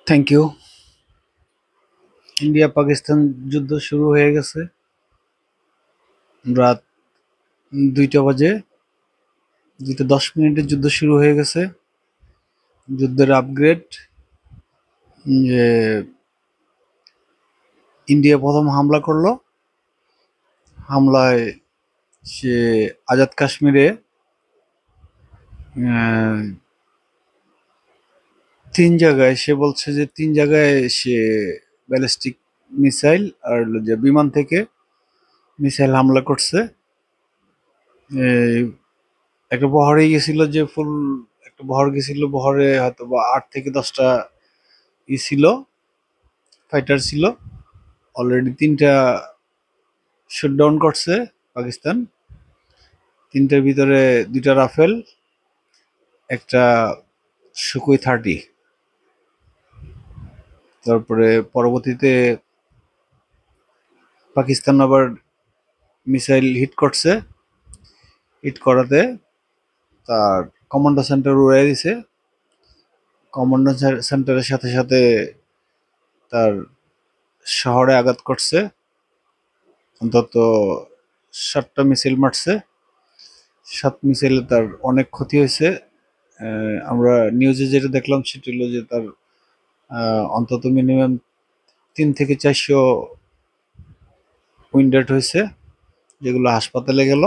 Thank you. India Pakistan যুদ্ধ শুরু হয়ে গেছে। রাত 2টা বাজে, 2টা 10 মিনিটের যুদ্ধ শুরু হয়ে গেছে। যুদ্ধের আপগ্রেড যে ইন্ডিয়া প্রথম হামলা করলো। হামলায় সে আজাদ কাশ্মীরে আহ, 3 জায়গায়, সে বলছে যে 3 জায়গায় সে ব্যালিস্টিক মিসাইল আর হলো যে বিমান থেকে মিসাইল হামলা করছে। এই একটা বহরে গেছিল, যে ফুল একটা বহর গেছিল, বহরে হয়তো বা 8 থেকে 10টা ছিল, ফাইটার ছিল। অলরেডি 3টা শুট ডাউন করছে পাকিস্তান। 3টার ভিতরে 2টা রাফেল, একটা সুকুই 30। তারপরে পরবর্তীতে পাকিস্তান আবার মিসাইল হিট করছে। হিট করাতে তার কমান্ডো সেন্টার উড়াই দিছে। কমান্ডো সেন্টারের সাথে সাথে তার শহরে আঘাত করছে। অন্তত 7টা মিসাইল মারছে। 7 মিসাইলে তার অনেক ক্ষতি হয়েছে। আমরা নিউজে যেটা দেখলাম সেটা হলো যে তার অন্তত মিনিমাম 3 থেকে 400 উইন্ডেড হয়েছে, যেগুলো হাসপাতালে গেল।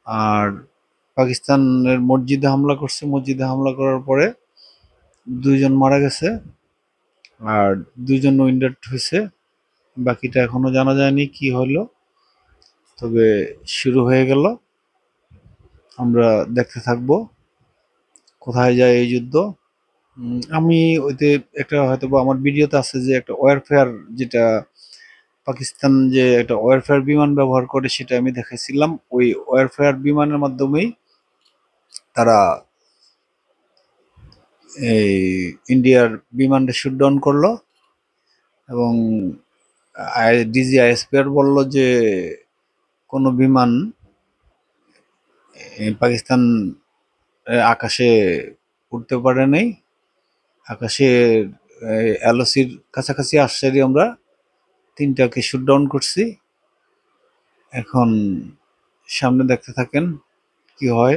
আর পাকিস্তানের মসজিদে হামলা করছে। মসজিদে হামলা করার পরে 2জন মারা গেছে আর 2জন উইন্ডেড হয়েছে। বাকিটা এখনো জানা যায়নি কি হলো, তবে শুরু হয়ে গেল। আমরা দেখতে থাকবো কোথায় যায় এই যুদ্ধ। আমি ওইতে একটা হয়তো বা আমার ভিডিওতে আছে যে একটা ওয়ারফেয়ার, যেটা পাকিস্তান যে একটা ওয়ারফেয়ার বিমান ব্যবহার করে সেটা আমি দেখাইছিলাম। ওই ওয়ারফেয়ার বিমানের মাধ্যমেই তারা এই ইন্ডিয়ার বিমানটা শুট ডাউন করলো। এবং ডিজিআইএসপিআর বলল যে কোনো বিমান পাকিস্তান আকাশে উঠতে পারে নাই। আকাশে এলওসির কাছাকাছি আসছেরই আমরা 3টাকে শুট ডাউন করছি। এখন সামনে দেখতে থাকেন কি হয়।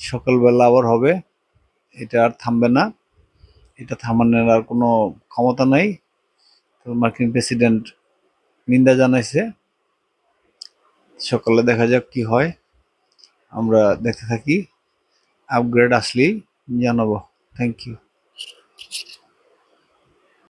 সকালবেলা আবার হবে। এটা আর থামবে না। এটা থামানোর আর কোনো ক্ষমতা নাই। তো মার্কিন প্রেসিডেন্ট নিন্দা জানাইছে। সকালে দেখা যাক কি হয়। আমরা দেখতে থাকি। আপগ্রেড আসলেই জানাবো। Thank you.